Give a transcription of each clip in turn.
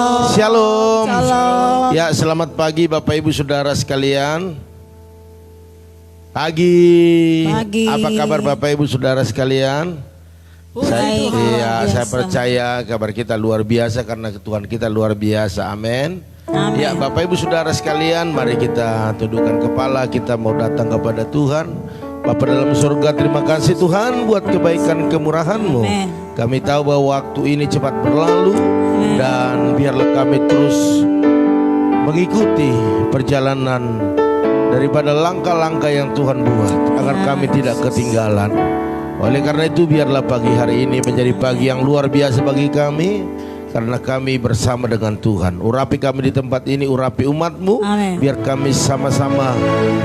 Shalom. Shalom. Ya, selamat pagi Bapak Ibu Saudara sekalian. Pagi. Apa kabar Bapak Ibu Saudara sekalian? Saya percaya kabar kita luar biasa karena Tuhan kita luar biasa. Amin. Ya, Bapak Ibu Saudara sekalian, mari kita tundukkan kepala, kita mau datang kepada Tuhan. Bapa dalam surga, terima kasih Tuhan buat kebaikan kemurahan-Mu. Kami tahu bahwa waktu ini cepat berlalu. Dan biarlah kami terus mengikuti perjalanan daripada langkah-langkah yang Tuhan buat, agar kami tidak ketinggalan. Oleh karena itu biarlah pagi hari ini menjadi pagi yang luar biasa bagi kami, karena kami bersama dengan Tuhan. Urapi kami di tempat ini, urapi umat-Mu. Biar kami sama-sama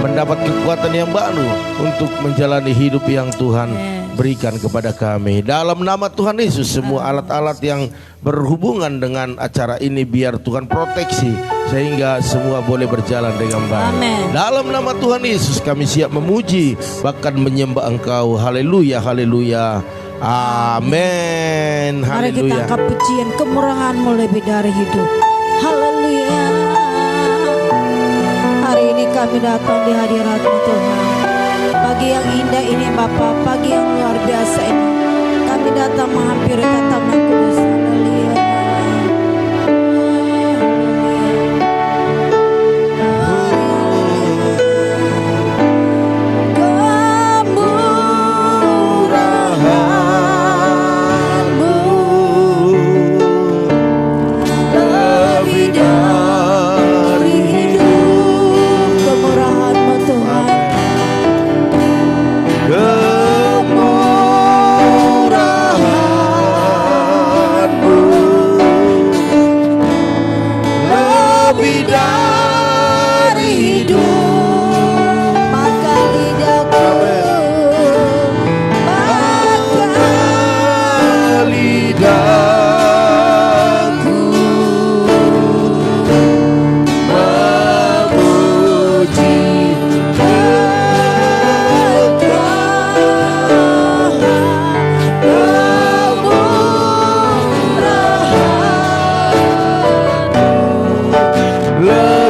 mendapat kekuatan yang baru untuk menjalani hidup yang Tuhan berikan kepada kami. Dalam nama Tuhan Yesus, semua alat-alat yang berhubungan dengan acara ini biar Tuhan proteksi, sehingga semua boleh berjalan dengan baik. Dalam nama Tuhan Yesus kami siap memuji, bahkan menyembah Engkau. Haleluya, haleluya. Amin. Mari kita angkat pujian kemurahan-Mu lebih dari hidup. Haleluya. Hari ini kami datang di hadirat-Mu Tuhan. Pagi yang indah ini Bapa, pagi yang luar biasa ini. Kami datang menghampiri tataman kudus. Haleluya. Love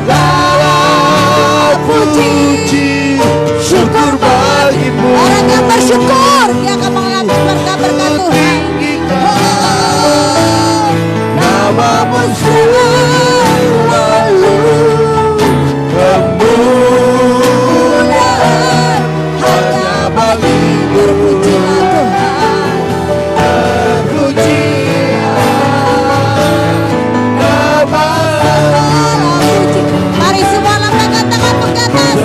segala puji syukur bagimu. Orang yang bersyukur dia akan mengalami berkat-berkat Tuhan. Namamu selalu kemuliaan hanya bagimu. Terpujilah Tuhan. Mari semua lambaikan tanganmu ke atas.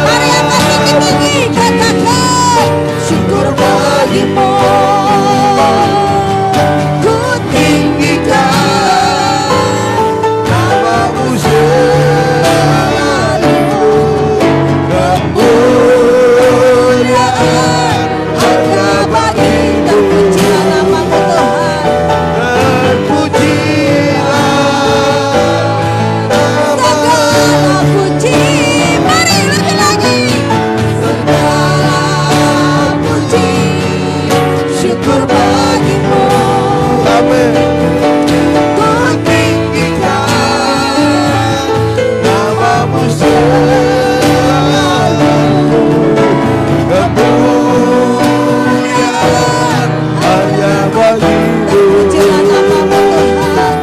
Mari angkat tinggi-tinggi, katakan syukur bagimu. Ku tinggikan Namamu selalu kemuliaan hanya bagimu. terpujilah namamu Tuhan. Segala puji, mari lebih lagi. Segala puji, syukur bagimu. Amin. Ku Tinggikan namamu selalu kemuliaan hanya bagimu. terpujilah namamu Tuhan.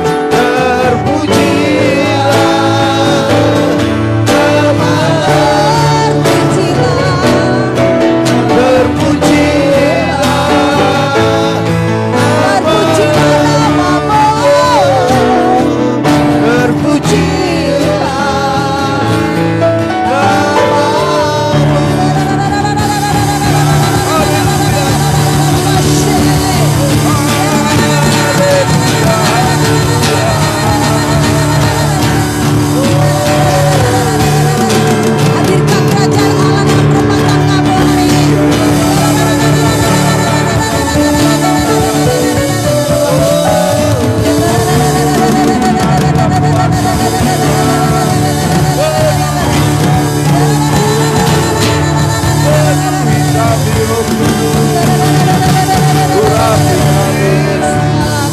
Hadirkan kerajaan Allah dalam rumah tanggamu hari ini.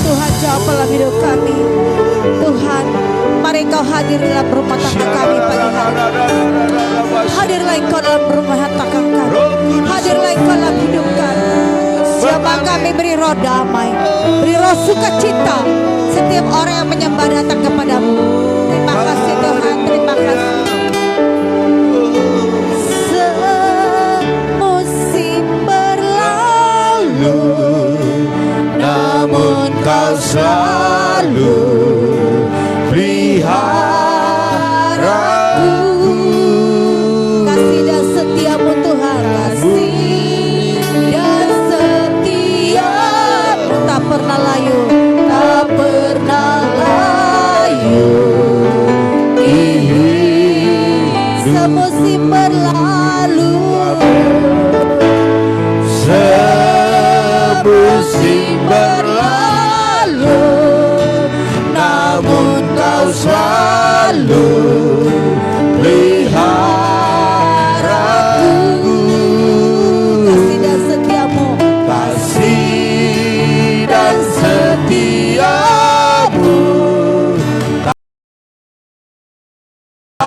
Tuhan jawab dalam hidup kami. Tuhan, mari Engkau hadir dalam rumah tangga kami pagi hari. Hadirlah Engkau dalam rumah tangga kami. Hadirlah Engkau dalam hidup kami. Siapa kami beri roh damai, beri roh sukacita. Setiap orang yang menyembah datang kepadamu. Terima kasih Tuhan, terima kasih. Semusim berlalu, Namun kau selalu peliharaku. kasih dan setiamu Tuhan, kasih dan setiamu tak pernah layu, tak pernah layu. Semusim berlalu, Semusim berlalu, namun kau selalu peliharaku. kasih dan setiamu, Kasih dan setiamu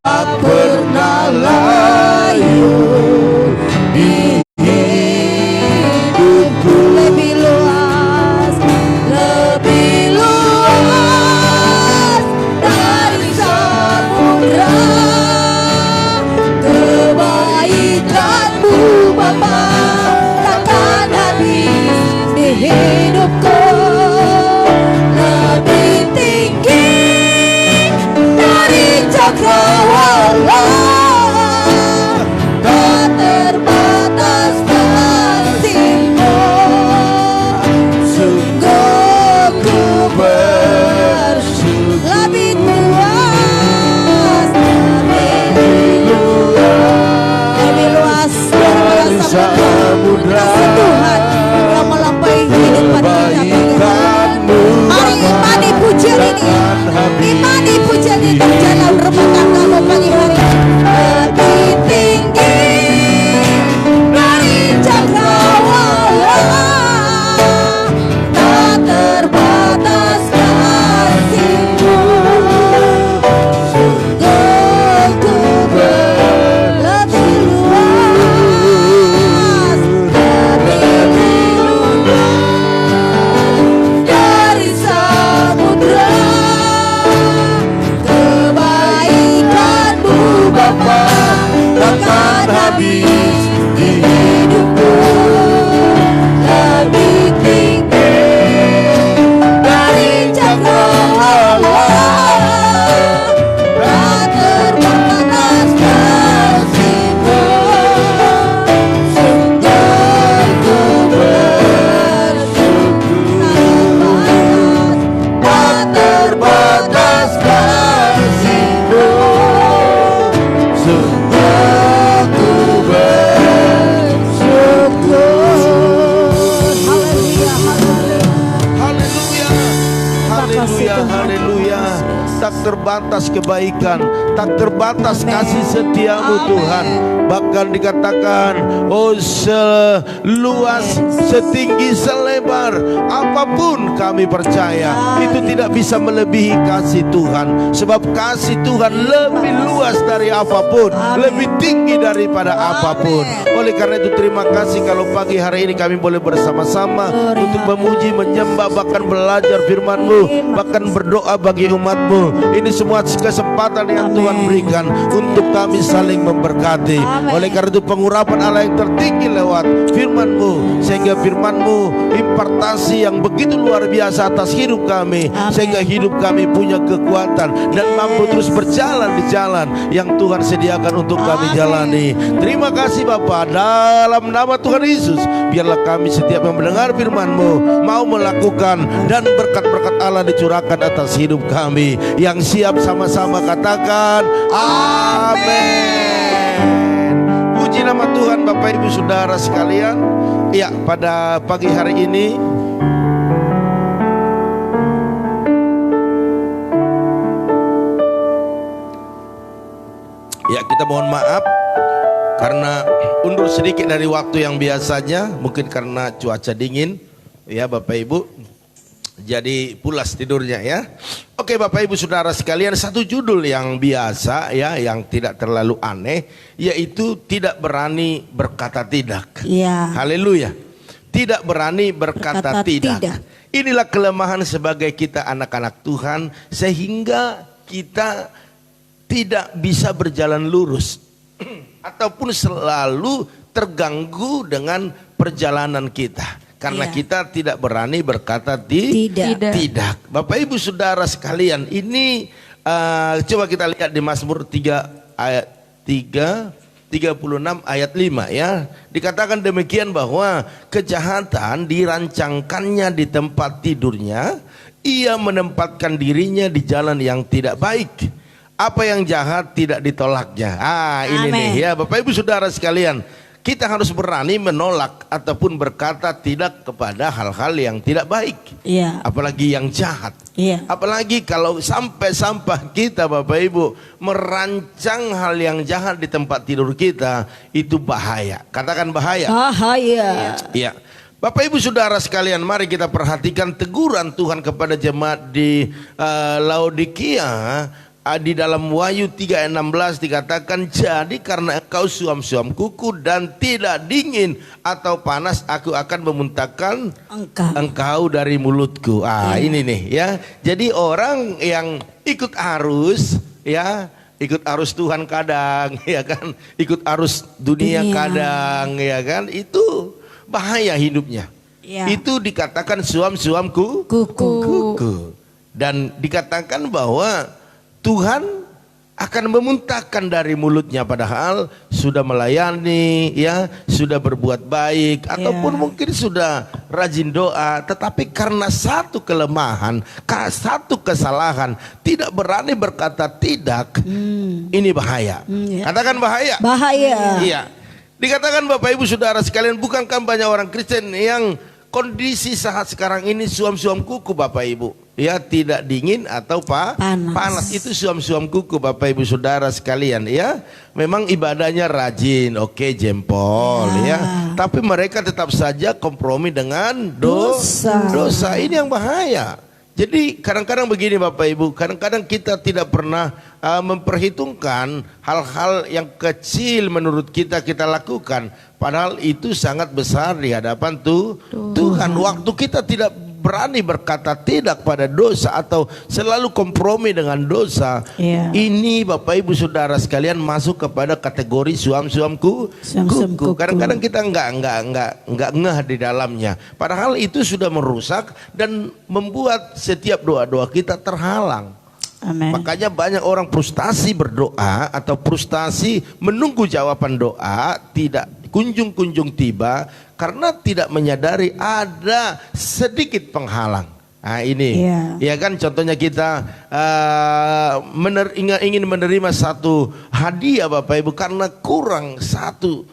tak pernah layu di hidupku. lebih luas dari samudra. Kebaikanmu Bapa takkan habis di hidupku. Lebih tinggi dari cakrawala, tak terbatas kasih-Mu. Sungguh ku bersyukur, lebih luas, lebih luas dari samudra. Kasih Tuhan yang melampaui kehidupan kita. Mari imani pujian ini, imani pujian ini terjalan rumah tanggamu pagi hari. terbatas kebaikan, tak terbatas kasih setiamu Tuhan. Bahkan dikatakan, oh seluas, setinggi, selebar apapun kami percaya itu tidak bisa melebihi kasih Tuhan. Sebab kasih Tuhan lebih luas dari apapun, lebih tinggi daripada apapun. Oleh karena itu terima kasih kalau pagi hari ini kami boleh bersama-sama untuk memuji, menyembah, bahkan belajar firman-Mu, bahkan berdoa bagi umat-Mu. Ini semua kesempatan yang Tuhan berikan untuk kami saling memberkati. Oleh karena itu pengurapan Allah yang tertinggi lewat firman-Mu, sehingga firman-Mu impartasi yang begitu luar biasa atas hidup kami, sehingga hidup kami punya kekuatan dan mampu terus berjalan di jalan yang Tuhan sediakan untuk kami jalani. Terima kasih Bapa, dalam nama Tuhan Yesus biarlah kami setiap yang mendengar firman-Mu mau melakukan, dan berkat-berkat Allah dicurahkan atas hidup kami. Yang siap sama-sama katakan amin. Puji nama Tuhan. Bapak Ibu Saudara sekalian, ya, pada pagi hari ini ya kita mohon maaf karena undur sedikit dari waktu yang biasanya, mungkin karena cuaca dingin ya Bapak Ibu, jadi pulas tidurnya ya. Oke Bapak Ibu Saudara sekalian, satu judul yang biasa ya, yang tidak terlalu aneh, yaitu tidak berani berkata tidak. Ya. Haleluya. Tidak berani berkata tidak. Inilah kelemahan sebagai kita anak-anak Tuhan, sehingga kita tidak bisa berjalan lurus ataupun selalu terganggu dengan perjalanan kita. Karena kita tidak berani berkata tidak. Bapak Ibu Saudara sekalian, ini coba kita lihat di Mazmur 3 ayat 36 ayat 5 ya. Dikatakan demikian bahwa kejahatan dirancangkannya di tempat tidurnya, ia menempatkan dirinya di jalan yang tidak baik. Apa yang jahat tidak ditolaknya. Ini nih ya Bapak Ibu Saudara sekalian, kita harus berani menolak ataupun berkata tidak kepada hal-hal yang tidak baik, apalagi yang jahat. Apalagi kalau sampai kita Bapak Ibu merancang hal yang jahat di tempat tidur kita, itu bahaya. Katakan bahaya. Bahaya. Iya. Bapak Ibu Saudara sekalian, mari kita perhatikan teguran Tuhan kepada jemaat di Laodikia. Di dalam Wahyu 3:16 dikatakan, jadi karena engkau suam-suam kuku dan tidak dingin atau panas, aku akan memuntahkan engkau dari mulutku. Ini nih ya. Jadi orang yang ikut arus ya, ikut arus Tuhan kadang ya kan, ikut arus dunia kadang ya kan, itu bahaya hidupnya. Itu dikatakan suam-suam kuku. Dan dikatakan bahwa Tuhan akan memuntahkan dari mulutnya, padahal sudah melayani ya, sudah berbuat baik, ataupun mungkin sudah rajin doa, tetapi karena satu kelemahan, satu kesalahan, tidak berani berkata tidak. Ini bahaya. Katakan bahaya. Bahaya. Iya. Dikatakan Bapak Ibu Saudara sekalian, bukankah banyak orang Kristen yang kondisi saat sekarang ini suam-suam kuku Bapak Ibu? Ya, tidak dingin atau panas. Itu suam-suam kuku Bapak Ibu Saudara sekalian ya. Memang ibadahnya rajin, oke, jempol ya. Tapi mereka tetap saja kompromi dengan dosa. Ini yang bahaya. Jadi kadang-kadang begini Bapak Ibu, kadang-kadang kita tidak pernah memperhitungkan hal-hal yang kecil menurut kita lakukan, padahal itu sangat besar di hadapan Tuhan. Waktu kita tidak berani berkata tidak pada dosa atau selalu kompromi dengan dosa, ini Bapak Ibu Saudara sekalian masuk kepada kategori suam-suam kuku. Kadang-kadang kita enggak ngeh di dalamnya, padahal itu sudah merusak dan membuat setiap doa-doa kita terhalang. Amen. Makanya banyak orang frustasi berdoa atau frustasi menunggu jawaban doa tidak kunjung-kunjung tiba karena tidak menyadari ada sedikit penghalang. Ini ya kan, contohnya kita ingin menerima satu hadiah Bapak Ibu, karena kurang satu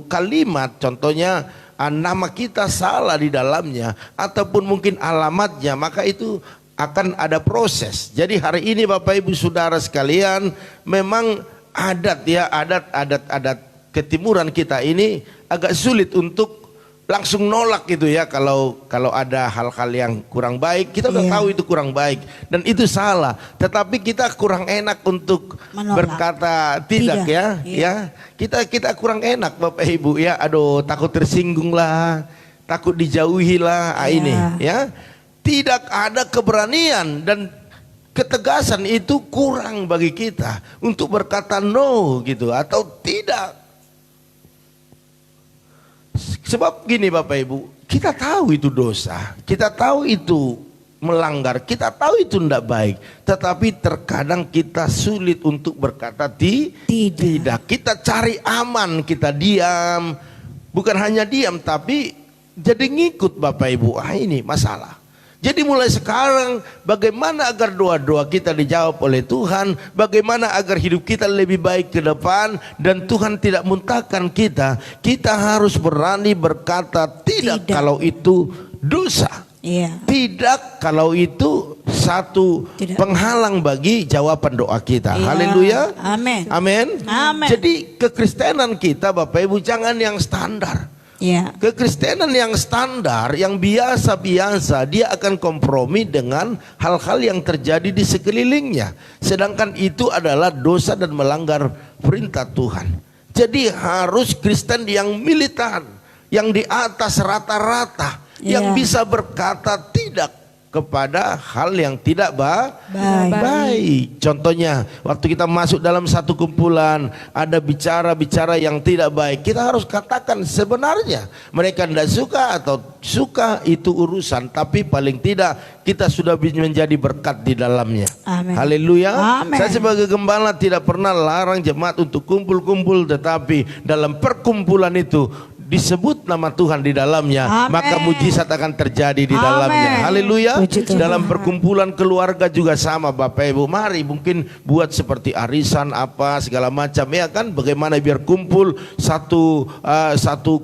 kalimat, contohnya nama kita salah di dalamnya ataupun mungkin alamatnya, maka itu akan ada proses. Jadi hari ini Bapak Ibu Saudara sekalian, memang adat ketimuran kita ini agak sulit untuk langsung nolak gitu ya, kalau ada hal-hal yang kurang baik, kita udah tahu itu kurang baik dan itu salah, tetapi kita kurang enak untuk menolak. Berkata tidak. Ya kita kurang enak Bapak Ibu ya, aduh takut tersinggung lah, takut dijauhi lah, ini ya, tidak ada keberanian dan ketegasan itu kurang bagi kita untuk berkata no gitu atau tidak. Sebab gini Bapak Ibu, kita tahu itu dosa, kita tahu itu melanggar, kita tahu itu tidak baik, tetapi terkadang kita sulit untuk berkata tidak. Kita cari aman, kita diam, bukan hanya diam tapi jadi ngikut Bapak Ibu. Ini masalah. Jadi mulai sekarang bagaimana agar doa-doa kita dijawab oleh Tuhan, bagaimana agar hidup kita lebih baik ke depan dan Tuhan tidak muntahkan kita, kita harus berani berkata tidak kalau itu dosa. Tidak kalau itu satu penghalang bagi jawaban doa kita. Haleluya. Amin. Jadi kekristenan kita Bapak Ibu jangan yang standar. Kekristenan yang standar, yang biasa-biasa, dia akan kompromi dengan hal-hal yang terjadi di sekelilingnya. Sedangkan itu adalah dosa dan melanggar perintah Tuhan. Jadi harus Kristen yang militan, yang di atas rata-rata, yang bisa berkata tidak kepada hal yang tidak baik. Contohnya waktu kita masuk dalam satu kumpulan, ada bicara-bicara yang tidak baik, kita harus katakan sebenarnya mereka tidak suka atau suka itu urusan, tapi paling tidak kita sudah menjadi berkat di dalamnya. Haleluya. Saya sebagai gembala tidak pernah larang jemaat untuk kumpul-kumpul, tetapi dalam perkumpulan itu disebut nama Tuhan di dalamnya, maka mujizat akan terjadi di dalamnya. Haleluya. Dalam perkumpulan keluarga juga sama Bapak Ibu, mari mungkin buat seperti arisan apa segala macam ya kan, bagaimana biar kumpul satu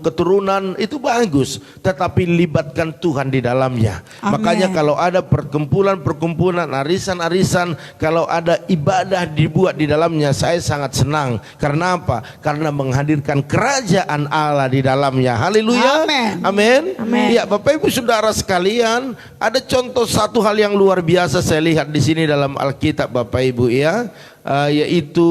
keturunan itu bagus, tetapi libatkan Tuhan di dalamnya. Makanya kalau ada perkumpulan arisan, kalau ada ibadah dibuat di dalamnya, saya sangat senang. Karena apa? Karena menghadirkan kerajaan Allah di dalamnya. Haleluya. Amin. Ya Bapak Ibu Saudara sekalian, ada contoh satu hal yang luar biasa saya lihat di sini dalam Alkitab Bapak Ibu ya, yaitu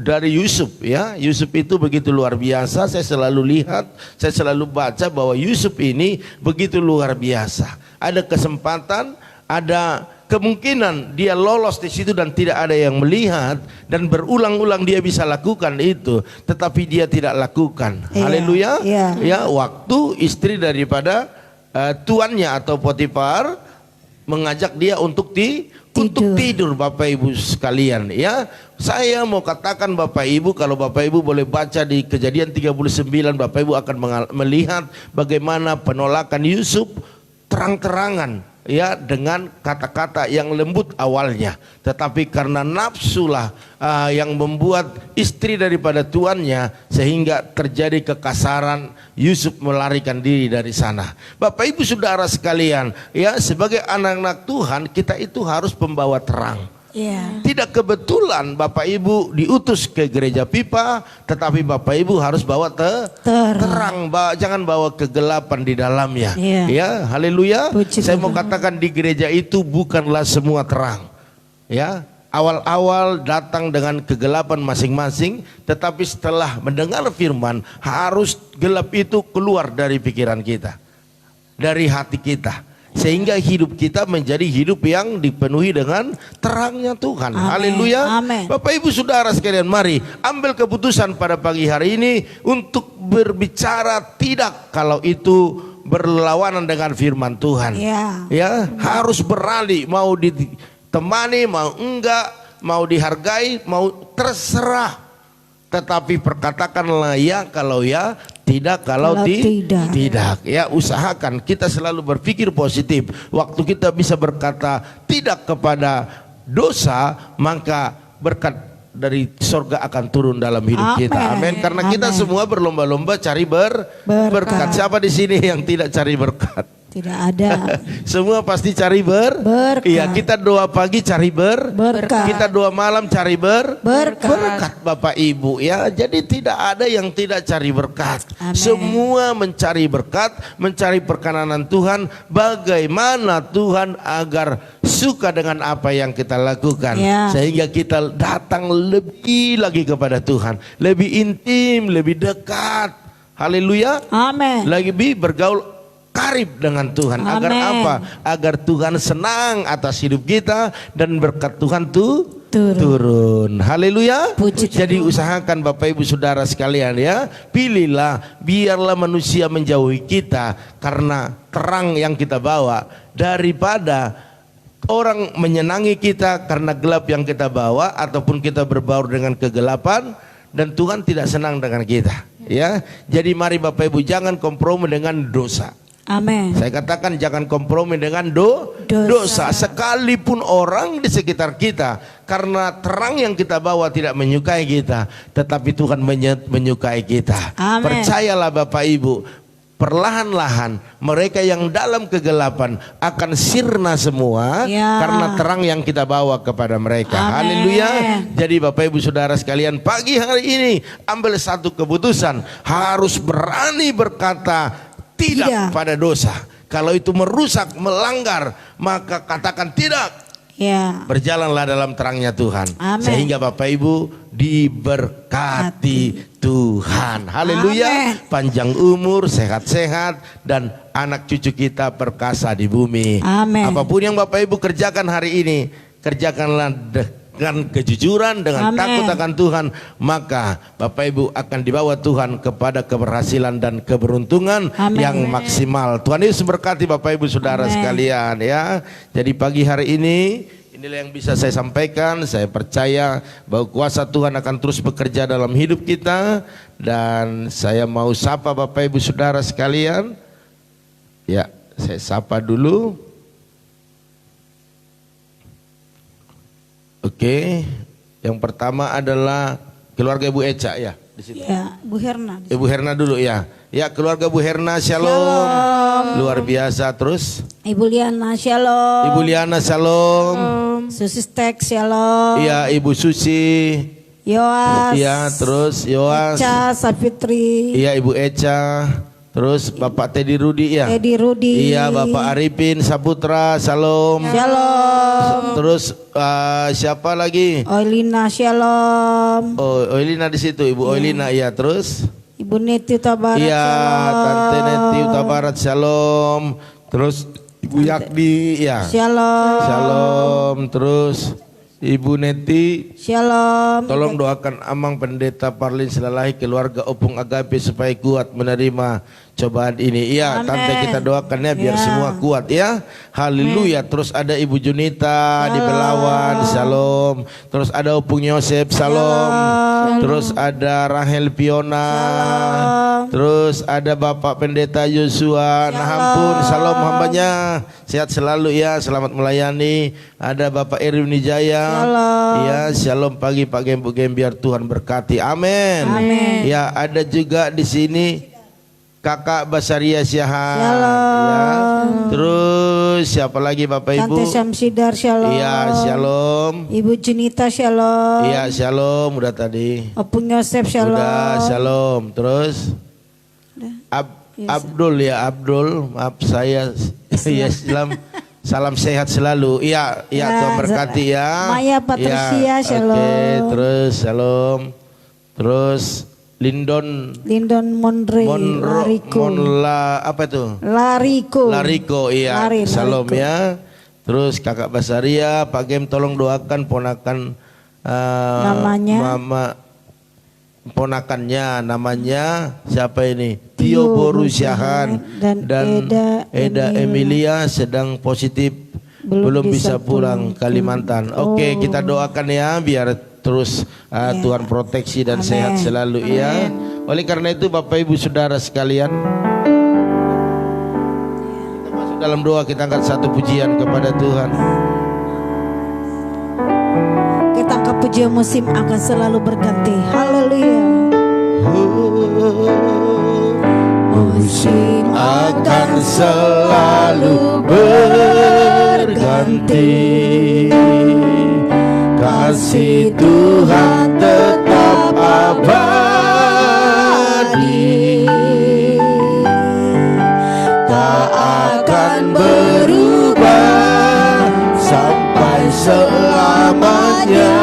dari Yusuf ya. Yusuf itu begitu luar biasa. Saya selalu lihat, saya selalu baca bahwa Yusuf ini begitu luar biasa. Ada kesempatan, ada kemungkinan dia lolos di situ dan tidak ada yang melihat, dan berulang-ulang dia bisa lakukan itu, tetapi dia tidak lakukan. Haleluya. Ya, waktu istri daripada tuannya atau Potifar mengajak dia untuk tidur Bapak Ibu sekalian ya. Saya mau katakan Bapak Ibu, kalau Bapak Ibu boleh baca di Kejadian 39, Bapak Ibu akan melihat bagaimana penolakan Yusuf terang-terangan ya, dengan kata-kata yang lembut awalnya, tetapi karena nafsulah yang membuat istri daripada tuannya sehingga terjadi kekasaran. Yusuf melarikan diri dari sana. Bapak Ibu Saudara sekalian ya, sebagai anak-anak Tuhan kita itu harus membawa terang. Tidak kebetulan Bapak Ibu diutus ke gereja pipa, tetapi Bapak Ibu harus bawa terang, jangan bawa kegelapan di dalamnya. Ya, haleluya. Saya mau katakan di gereja itu bukanlah semua terang. Ya, awal-awal datang dengan kegelapan masing-masing, tetapi setelah mendengar firman harus gelap itu keluar dari pikiran kita, dari hati kita, sehingga hidup kita menjadi hidup yang dipenuhi dengan terangnya Tuhan. Haleluya. Bapak Ibu Saudara sekalian, mari ambil keputusan pada pagi hari ini untuk berbicara tidak kalau itu berlawanan dengan firman Tuhan. Ya, harus berani, mau ditemani, mau enggak, mau dihargai, mau terserah. Tetapi perkatakanlah ya kalau ya, tidak kalau tidak. Ya, usahakan kita selalu berpikir positif. Waktu kita bisa berkata tidak kepada dosa, maka berkat dari surga akan turun dalam hidup kita. Amin. Karena kita semua berlomba-lomba cari berkat. Siapa di sini yang tidak cari berkat? Tidak ada. Semua pasti cari Berkat. Iya, kita doa pagi cari Berkat. Kita doa malam cari Berkat. berkat Bapak Ibu ya. Jadi tidak ada yang tidak cari berkat. Amin. Semua mencari berkat, mencari perkenanan Tuhan. Bagaimana Tuhan agar suka dengan apa yang kita lakukan, Ya. sehingga kita datang lebih lagi kepada Tuhan, lebih intim, lebih dekat. Haleluya. Amin. Lebih bergaul karib dengan Tuhan. Amin. Agar apa? Agar Tuhan senang atas hidup kita dan berkat Tuhan turun. Haleluya. Puji Jadi usahakan Bapak Ibu Saudara sekalian ya, pilihlah, biarlah manusia menjauhi kita karena terang yang kita bawa, daripada orang menyenangi kita karena gelap yang kita bawa, ataupun kita berbaur dengan kegelapan dan Tuhan tidak senang dengan kita. Ya, jadi mari Bapak Ibu jangan kompromi dengan dosa. Amin. Saya katakan jangan kompromi dengan dosa. Sekalipun orang di sekitar kita karena terang yang kita bawa tidak menyukai kita, tetapi Tuhan menyukai kita. Amin. Percayalah Bapak Ibu, perlahan-lahan mereka yang dalam kegelapan akan sirna semua Ya. karena terang yang kita bawa kepada mereka. Amin. Haleluya. Jadi Bapak Ibu Saudara sekalian, pagi hari ini ambil satu keputusan, harus berani berkata tidak pada dosa. Kalau itu merusak, melanggar, maka katakan tidak. Ya. Berjalanlah dalam terangnya Tuhan. Amin. Sehingga Bapak Ibu diberkati Tuhan. Haleluya. Amin. Panjang umur, sehat-sehat, dan anak cucu kita perkasa di bumi. Amin. Apapun yang Bapak Ibu kerjakan hari ini, kerjakanlah dengan kejujuran, dengan Amin. takut akan Tuhan, maka Bapak Ibu akan dibawa Tuhan kepada keberhasilan dan keberuntungan Amin. yang maksimal. Tuhan Yesus berkati Bapak Ibu Saudara Amin. sekalian ya. Jadi pagi hari ini inilah yang bisa saya sampaikan. Saya percaya bahwa kuasa Tuhan akan terus bekerja dalam hidup kita, dan saya mau sapa Bapak Ibu Saudara sekalian. Ya, saya sapa dulu. Oke, yang pertama adalah keluarga Ibu Eca ya di sini. Ya, Bu Herna. Ibu Herna dulu ya. Ya, keluarga Bu Herna shalom. Shalom. Luar biasa. Terus Ibu Liana shalom. Ibu Liana shalom. Susi Stek shalom. Iya, Ibu Susi. Yoas. Iya, terus Yoas. Eca Safitri. Iya, Ibu Eca. Terus Bapak Teddy Rudi ya. Edi Rudi. Iya, Bapak Arifin Saputra shalom. Shalom. Terus siapa lagi? Oilina shalom. Oh, Oilina di situ, Ibu Oilina ya. Terus Ibu Neti Utabarat iya, shalom. Tante Neti Utabarat shalom. Terus Ibu Yakdi ya. Shalom. Shalom. Terus Ibu Neti, Shalom. tolong doakan Amang Pendeta Parlin Selalahi, keluarga Opung Agape supaya kuat menerima cobaan ini. Iya, Amen. Tante kita doakannya biar Ya. semua kuat ya. Haleluya. Terus ada Ibu Junita di Belawan, shalom. Terus ada Opung Yosep, shalom. Terus ada Rahel Piona. Terus ada Bapak Pendeta Yosua. Nah ampun, shalom hambanya. Sehat selalu ya, selamat melayani. Ada Bapak Erwin Wijaya. Shalom. Ya, shalom pagi Pak Gembu Gem, biar Tuhan berkati. Amin. Amin. Ya, ada juga di sini Kakak Basaria Syahan. Shalom. Ya. Terus siapa lagi Bapak Ibu? Tante Syamsidar shalom. Iya, shalom. Ibu Junita shalom. Iya, shalom udah tadi. Opung Yosef shalom. Udah, shalom. Terus Udah. Abdul ya, Abdul. Maaf saya ya, salam sehat selalu. Iya, iya, Ya, Tuhan berkati ya. Maya Patricia, Ya, shalom. Oke, terus shalom. Terus Lindon Monre Lariko. apa itu? Lariko. Lariko, iya. Shalom Lariko. ya. Terus Kakak Basaria, Pak Gem tolong doakan ponakan Namanya? Mama ponakannya namanya siapa ini? Tio Borusyahan dan Eda Emilia sedang positif belum bisa pulang Kalimantan. Oke, kita doakan ya biar terus Tuhan proteksi dan Amen. sehat selalu ya. Oleh karena itu Bapak Ibu Saudara sekalian, kita masuk dalam doa, kita angkat satu pujian kepada Tuhan. Kita angkat pujian musim akan selalu berganti. Haleluya. musim akan selalu berganti, kasih Tuhan tetap abadi, tak akan berubah sampai selamanya.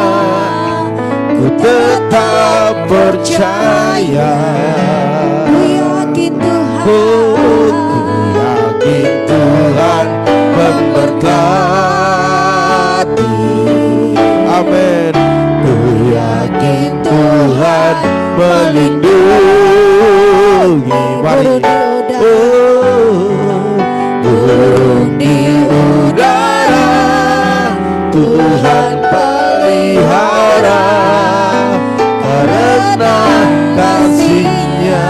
Ku tetap percaya, Ku yakin Tuhan, ku yakin Tuhan memberkati. Amin. Ku yakin Tuhan melindungi. Mari. Turun di udara, Tuhan pelihara, karena kasih-Nya.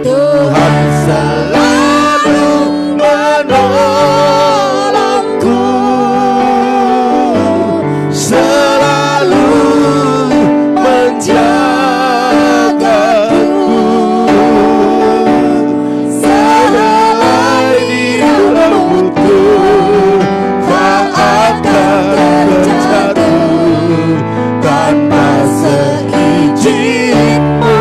Tuhan selalu menolongku, selalu menjagaku. Selai di rambutku tak akan terjatuh tanpa seizin-Mu.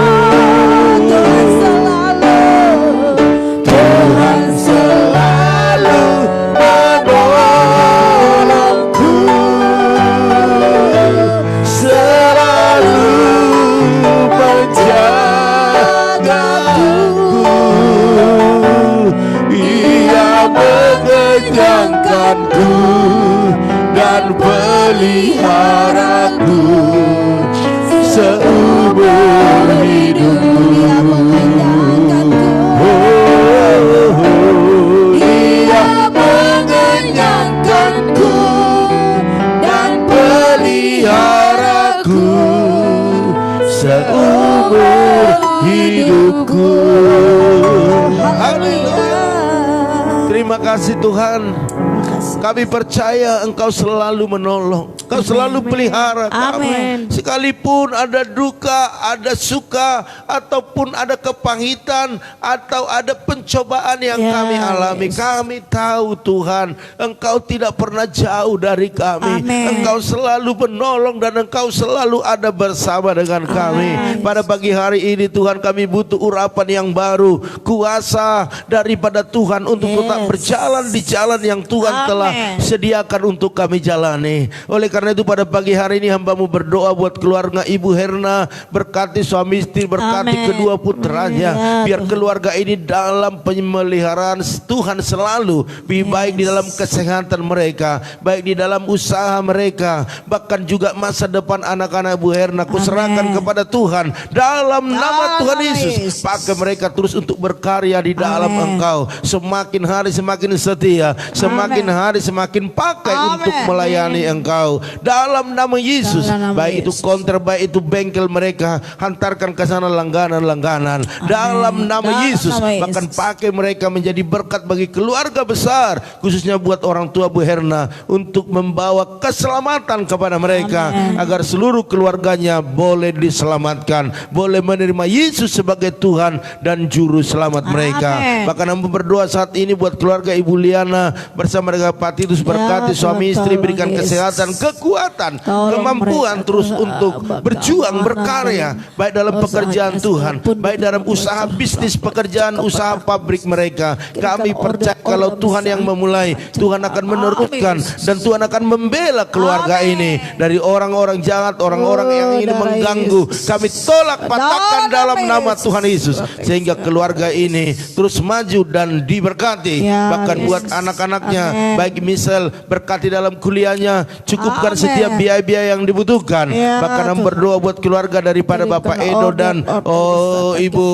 Tuhan selalu menolongku, selalu menjagaku. Ia mengenyangkanku dan peliharaku seumur hidupku. Dia mengenyangkanku dan peliharaku seumur hidupku. Haleluya. Terima kasih Tuhan. Kami percaya Engkau selalu menolong, Engkau selalu pelihara kami. Amin. Sekalipun ada duka, ada suka, ataupun ada kepahitan, atau ada pencobaan yang kami alami, kami tahu Tuhan Engkau tidak pernah jauh dari kami. Amin. Engkau selalu menolong dan Engkau selalu ada bersama dengan kami. Pada pagi hari ini Tuhan, kami butuh urapan yang baru, kuasa daripada Tuhan untuk tetap berjalan di jalan yang Tuhan telah sediakan untuk kami jalani. Oleh karena itu pada pagi hari ini hamba-Mu berdoa buat keluarga Ibu Herna, berkati suami istri, berkati kedua putranya, biar keluarga ini dalam pemeliharaan Tuhan selalu, baik di dalam kesehatan mereka, baik di dalam usaha mereka, bahkan juga masa depan anak-anak Ibu Herna kuserahkan kepada Tuhan dalam nama Tuhan Yesus. Pakai mereka terus untuk berkarya di dalam Engkau, semakin hari semakin setia, semakin hari semakin pakai untuk melayani Engkau dalam nama Yesus. Baik itu konter, baik itu bengkel mereka, hantarkan ke sana langganan-langganan dalam nama Yesus. Bahkan pakai mereka menjadi berkat bagi keluarga besar, khususnya buat orang tua Bu Herna, untuk membawa keselamatan kepada mereka, agar seluruh keluarganya boleh diselamatkan, boleh menerima Yesus sebagai Tuhan dan Juru Selamat mereka. Bahkan hamba berdoa saat ini buat keluarga Ibu Liana bersama dengan Pak Titus, berkati suami istri, berikan kesehatan, kekuatan, kemampuan terus untuk berjuang, berkarya, baik dalam pekerjaan Tuhan, baik dalam usaha bisnis, pekerjaan usaha pabrik mereka. Kami percaya kalau Tuhan yang memulai, Tuhan akan meneruskan, dan Tuhan akan membela keluarga ini dari orang-orang jahat, orang-orang yang ingin mengganggu. Kami tolak, patahkan dalam nama Tuhan Yesus, sehingga keluarga ini terus maju dan diberkati. Bahkan buat anak-anaknya, baik misal berkati dalam kuliahnya, cukupkan setiap biaya-biaya yang dibutuhkan. Bahkan berdoa buat keluarga daripada Bapak Edo dan Ibu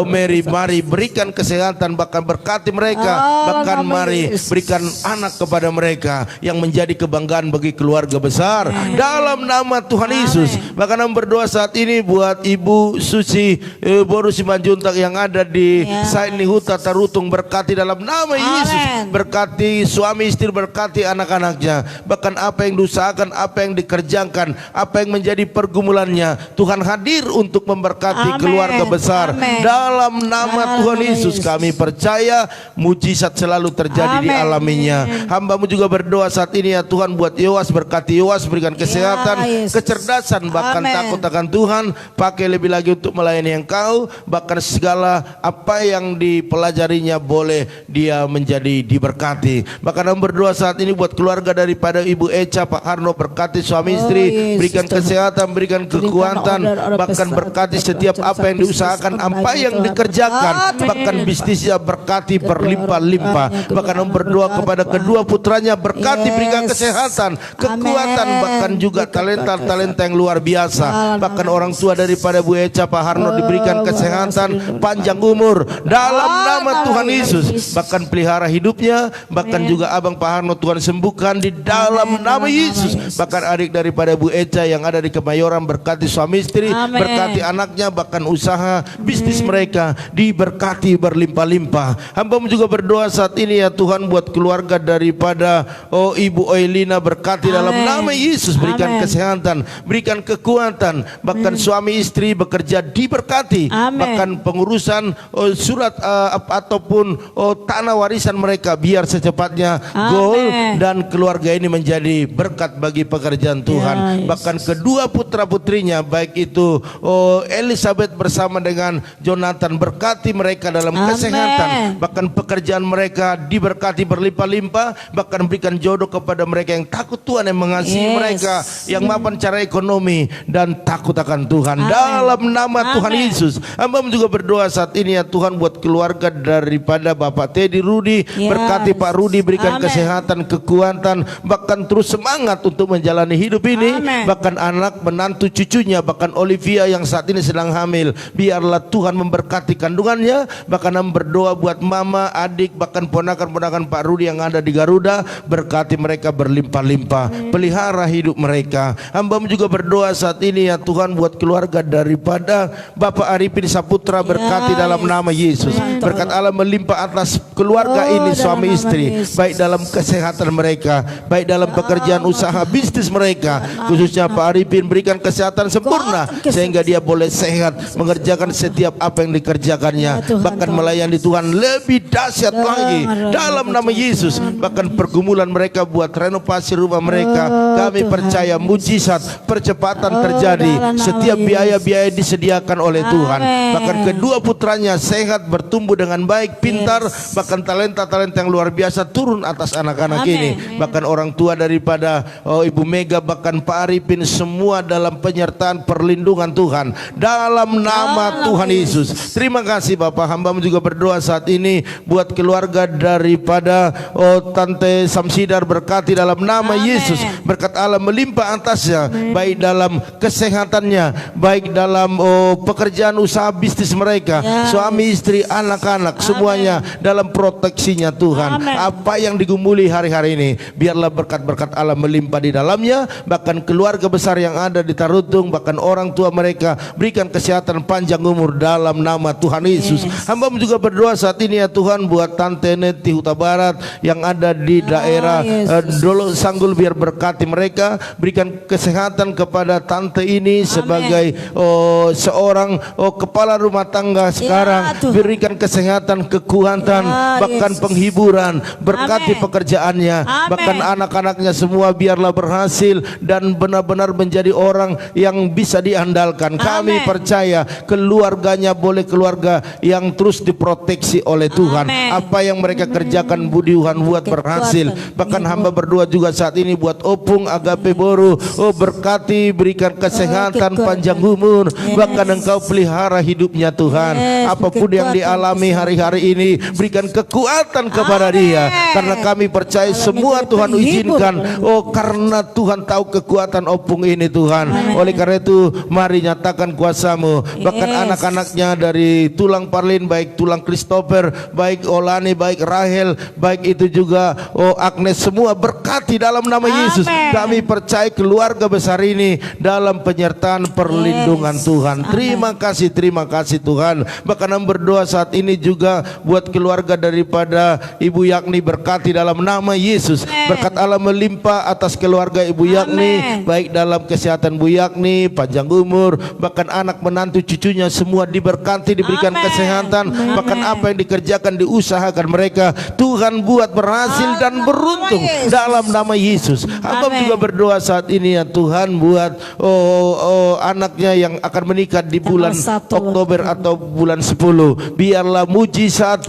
Mary, mari berikan kesehatan, bahkan berkati mereka, bahkan mari berikan anak kepada mereka yang menjadi kebanggaan bagi keluarga besar dalam nama Tuhan Yesus. Bahkan berdoa saat ini buat Ibu Susi Boru Simanjuntak yang ada di Saini Huta Tarutung, berkati dalam nama Yesus, berkati suami istri berkati anak-anaknya. Bahkan apa yang diusahakan, apa yang dikerjakan, apa yang menjadi pergumulannya, Tuhan hadir untuk memberkati keluarga besar. Dalam nama Tuhan Yesus kami percaya mujizat selalu terjadi di alaminya. Hamba-Mu juga berdoa saat ini ya Tuhan, buat Yoas, berkati Yoas, berikan kesehatan, kecerdasan, bahkan takut akan Tuhan. Pakai lebih lagi untuk melayani Engkau, bahkan segala apa yang dipelajarinya boleh dia menjadi diberkati. Bahkan hamba berdoa saat ini buat keluarga daripada Ibu Echa, Pak Harno, berkati suami istri, berikan kesehatan, berikan kekuatan, bahkan berkati setiap apa yang diusahakan, apa yang dikerjakan, bahkan bisnisnya berkati berlimpah-limpah. Bahkan hamba berdoa kepada kedua putranya, berkati, berikan kesehatan, kekuatan, bahkan juga talenta-talenta yang luar biasa. Bahkan orang tua daripada Bu Echa, Pak Harno, diberikan kesehatan, panjang umur dalam nama Tuhan Yesus. Bahkan pelihara hidupnya, bahkan juga abang Pak Harno Tuhan sembuhkan di dalam nama Yesus. Bahkan adik daripada Bu Echa yang ada di Kemayoran, berkati suami istri, berkati anaknya, bahkan usaha bisnis mereka diberkati berlimpah-limpah. Hamba juga berdoa saat ini ya Tuhan buat keluarga daripada Ibu Oelina, berkati dalam nama Yesus, berikan kesehatan, berikan kekuatan, bahkan suami istri bekerja diberkati, bahkan pengurusan surat ataupun tanah warisan mereka biar secepatnya gol dan keluarga ini menjadi berkat bagi pekerjaan Tuhan. Bahkan kedua putra putrinya, baik itu Elizabeth bersama dengan Jonathan, berkati mereka dalam kesehatan, bahkan pekerjaan mereka diberkati berlimpah-limpah, bahkan berikan jodoh kepada mereka yang takut Tuhan, yang mengasihi mereka, yang mapan cara ekonomi dan takut akan Tuhan. Dalam nama Tuhan Yesus, hamba juga berdoa saat ini ya Tuhan buat keluarga daripada Bapak Teddy Rudi, berkati Pak Rudi, berikan kesehatan, kekuatan, bahkan terus semangat untuk menjalani hidup ini. Bahkan anak, menantu, cucunya, bahkan Olivia yang saat ini sedang hamil, biarlah Tuhan memberkati kandungannya. Bahkan hamba berdoa buat mama, adik, bahkan ponakan-ponakan Pak Rudi yang ada di Garuda, berkati mereka berlimpah-limpah, pelihara hidup mereka. Hamba juga berdoa saat ini ya Tuhan buat keluarga daripada Bapak Arifin Saputra, berkati dalam nama Yesus. Berkat Allah melimpah atas keluarga ini, suami istri, baik dalam kesehatan mereka, baik dalam pekerjaan usaha bisnis mereka, khususnya Pak Arifin, berikan kesehatan sempurna sehingga dia boleh sehat mengerjakan setiap apa yang dikerjakannya, bahkan melayani Tuhan lebih dahsyat lagi dalam nama Yesus. Bahkan pergumulan mereka buat renovasi rumah mereka, kami percaya mujizat percepatan terjadi, setiap biaya-biaya disediakan oleh Tuhan. Bahkan kedua putranya sehat, bertumbuh dengan baik, pintar, bahkan talenta-talenta yang luar biasa turun atas anak-anak ini. Bahkan orang tua daripada Ibu Mega, bahkan Pak Arifin, semua dalam penyertaan perlindungan Tuhan dalam nama Tuhan Yesus. Terima kasih Bapak. Hamba juga berdoa saat ini buat keluarga daripada Tante Samsidar, berkati dalam nama Yesus. Berkat Allah melimpah atasnya, baik dalam kesehatannya, baik dalam pekerjaan usaha bisnis mereka, suami istri, anak-anak, semuanya dalam proteksinya Tuhan. Apa yang digumuli hari-hari ini, biarlah berkat-berkat Allah melimpah di dalamnya. Bahkan keluarga besar yang ada di Tarutung, bahkan orang tua mereka, berikan kesehatan, panjang umur dalam nama Tuhan Yesus. Hamba juga berdoa saat ini ya Tuhan buat Tante Neti Huta Barat yang ada di daerah Dolo Sanggul, biar berkati mereka, berikan kesehatan kepada tante ini sebagai seorang kepala rumah tangga sekarang, berikan kesehatan, kekuatan, bahkan penghiburan, berkati pekerjaannya, bahkan anak-anaknya semua biarlah berhasil dan benar-benar menjadi orang yang bisa diandalkan. Kami percaya keluarganya boleh keluarga yang terus diproteksi oleh Tuhan. Apa yang mereka kerjakan Budi Tuhan buat berhasil. Bahkan hamba berdoa juga saat ini buat Opung Agape Boru, berkati, berikan kesehatan, panjang umur, bahkan Engkau pelihara hidupnya Tuhan. Apapun yang dialami hari-hari ini, berikan kekuatan kepada dia, karena kami percaya semua Tuhan izinkan, karena Tuhan tahu kekuatan Opung ini Tuhan. Oleh karena itu mari nyatakan kuasa-Mu. Bahkan anak-anaknya dari tulang Parlin, baik tulang Christopher, baik Olani, baik Rahel, baik itu juga Agnes, semua berkati berkati dalam nama Yesus. Kami percaya keluarga besar ini dalam penyertaan perlindungan Tuhan. Terima kasih Tuhan. Bahkan kami berdoa saat ini juga buat keluarga daripada Ibu Yakni, berkati dalam nama Yesus. Berkat Allah melimpah atas keluarga Ibu Yakni, baik dalam kesehatan Bu Yakni, panjang umur, bahkan anak menantu cucunya semua diberkati, diberikan kesehatan. Bahkan apa yang dikerjakan, diusahakan mereka, Tuhan buat berhasil dan beruntung dalam nama Yesus. Hamba juga berdoa saat ini ya Tuhan buat anaknya yang akan menikah di bulan Oktober atau bulan 10. Biarlah mujizat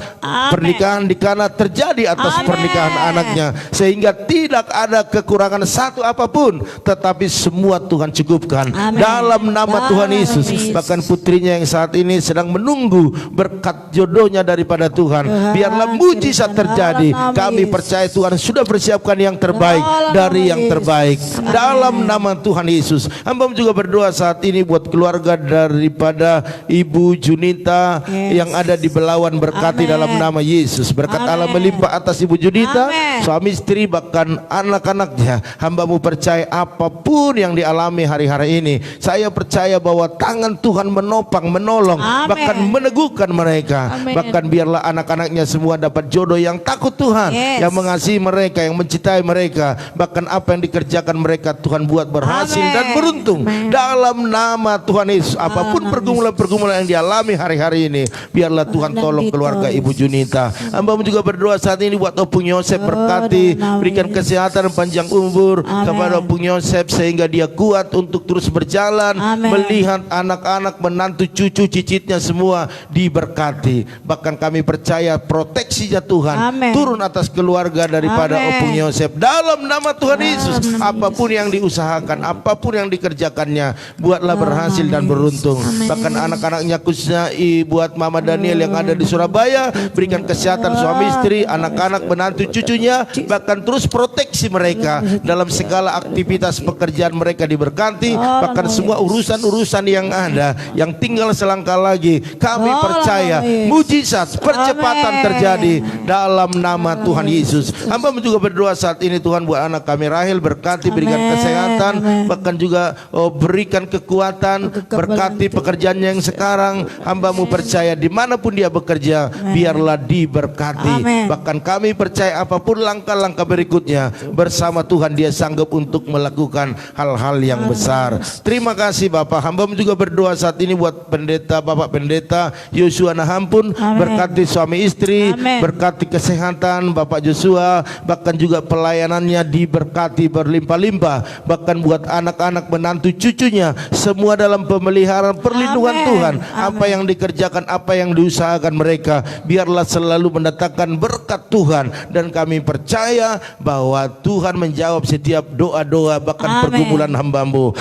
pernikahan di Kana terjadi atas pernikahan anaknya, sehingga tidak ada kekurangan satu apapun, tetapi semua Tuhan cukupkan dalam nama Tuhan Yesus. Bahkan putrinya yang saat ini sedang menunggu berkat jodohnya daripada Tuhan, biarlah mujizat terjadi. Kami percaya Tuhan sudah persiapkan yang terbaik dari yang terbaik dalam nama Tuhan Yesus. Hamba juga berdoa saat ini buat keluarga daripada Ibu Junita yang ada di Belawan, berkati dalam nama Yesus. Berkat Allah melimpah atas Ibu Junita, suami istri, bahkan anak-anaknya. Hamba-Mu percaya apapun yang dialami hari-hari ini, saya percaya bahwa tangan Tuhan menopang, menolong, bahkan meneguhkan mereka. Bahkan biarlah anak-anaknya semua dapat jodoh yang takut Tuhan, yang mengasihi mereka, yang mencintai mereka. Bahkan apa yang dikerjakan mereka Tuhan buat berhasil dan beruntung dalam nama Tuhan Yesus. Apapun pergumulan-pergumulan yang dialami hari-hari ini, biarlah Tuhan tolong keluarga Ibu Junita. Hamba juga berdoa saat ini buat Opung Yosef, berkati, berikan kesehatan panjang umur kepada Opung Yosef sehingga dia kuat untuk terus berjalan, melihat anak-anak, menantu, cucu, cicitnya semua diberkati. Bahkan kami percaya proteksinya Tuhan turun atas keluarga daripada Opung Yosef dalam nama Tuhan Yesus. Apapun yang diusahakan, apapun yang dikerjakannya, buatlah berhasil dan beruntung. Bahkan anak-anaknya khususnya buat Mama Daniel yang ada di Surabaya, berikan kesehatan suami istri, anak-anak, menantu, cucunya, bahkan terus proteksi mereka dalam segala aktivitas pekerjaan mereka diberkati. Bahkan semua urusan-urusan yang ada, yang tinggal selangkah lagi, kami percaya mujizat percepatan terjadi dalam nama Tuhan Yesus. Hamba juga berdoa saat ini Tuhan buat anak kami Rahel, berkati, berikan kesehatan, bahkan juga berikan kekuatan, berkati pekerjaannya yang sekarang. Hamba-Mu percaya dimanapun dia bekerja, biarlah diberkati. Bahkan kami percaya apapun langkah-langkah berikutnya, bersama Tuhan dia sanggup untuk melakukan hal-hal yang besar. Terima kasih Bapak. Hamba-Mu juga berdoa saat ini buat pendeta, Bapak Pendeta Yosua Nahampun, berkati suami istri, berkati kesehatan Bapak Joshua, bahkan juga pelayanannya diberkati berlimpah-limpah. Bahkan buat anak-anak, menantu, cucunya semua dalam pemeliharaan perlindungan Tuhan. Apa yang dikerjakan, apa yang diusahakan mereka, biarlah selalu mendatangkan berkat Tuhan. Dan kami percaya bahwa Tuhan menjawab setiap doa-doa, bahkan pergumulan hamba-Mu.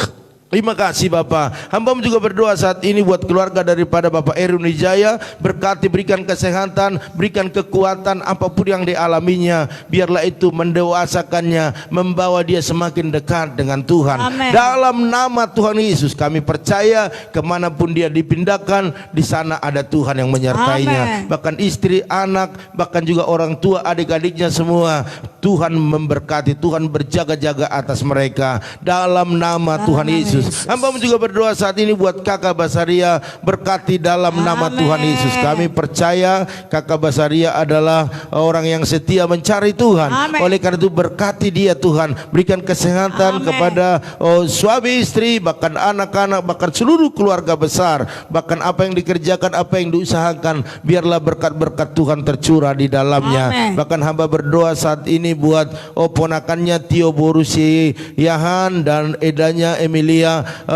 Terima kasih Bapak. Hamba juga berdoa saat ini buat keluarga daripada Bapak Erwin Wijaya, berkati, berikan kesehatan, berikan kekuatan apapun yang dialaminya, biarlah itu mendewasakannya, membawa dia semakin dekat dengan Tuhan. Dalam nama Tuhan Yesus kami percaya kemanapun dia dipindahkan, di sana ada Tuhan yang menyertainya. Bahkan istri, anak, bahkan juga orang tua, adik-adiknya semua, Tuhan memberkati, Tuhan berjaga-jaga atas mereka dalam nama Tuhan Yesus. Hamba juga berdoa saat ini buat Kakak Basaria, berkati dalam nama Tuhan Yesus. Kami percaya Kakak Basaria adalah orang yang setia mencari Tuhan. Oleh karena itu berkati dia Tuhan, berikan kesehatan kepada suami istri, bahkan anak-anak, bahkan seluruh keluarga besar. Bahkan apa yang dikerjakan, apa yang diusahakan, biarlah berkat-berkat Tuhan tercurah di dalamnya. Bahkan hamba berdoa saat ini buat ponakannya Tio Borusi Yahan dan edanya Emilia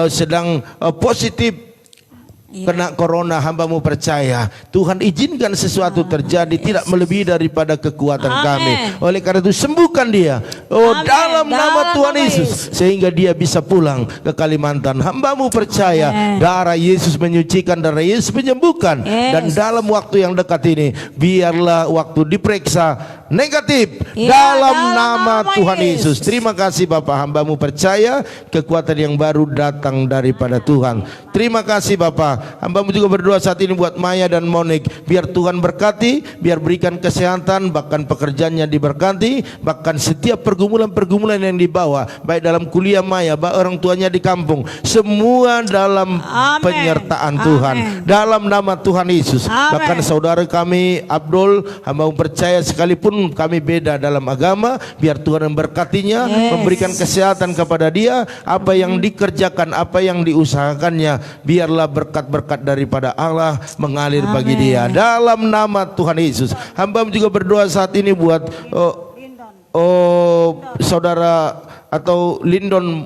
sedang positif kena corona. Hamba-Mu percaya Tuhan izinkan sesuatu terjadi, tidak melebihi daripada kekuatan kami. Oleh karena itu sembuhkan dia dalam nama Tuhan Yesus, sehingga dia bisa pulang ke Kalimantan. Hamba-Mu percaya darah Yesus menyucikan, darah Yesus menyembuhkan. Dan dalam waktu yang dekat ini biarlah waktu diperiksa negatif Ya, dalam dalam nama nama Tuhan Yesus. Yesus. Terima kasih Bapak, hamba-Mu percaya kekuatan yang baru datang daripada Tuhan. Terima kasih Bapak, hamba-Mu juga berdoa saat ini buat Maya dan Monik, biar Tuhan berkati, biar berikan kesehatan, bahkan pekerjaannya diberkati, bahkan setiap pergumulan-pergumulan yang dibawa, baik dalam kuliah Maya, baik orang tuanya di kampung, semua dalam Amin. penyertaan Tuhan, Amin. dalam nama Tuhan Yesus. Amin. Bahkan saudara kami Abdul, hamba percaya sekalipun kami beda dalam agama, biar Tuhan memberkatinya, Yes. memberikan kesehatan kepada dia, apa yang dikerjakan, apa yang diusahakannya, biarlah berkat-berkat daripada Allah mengalir bagi Amin. dia dalam nama Tuhan Yesus. Hamba juga berdoa saat ini buat saudara atau Lindon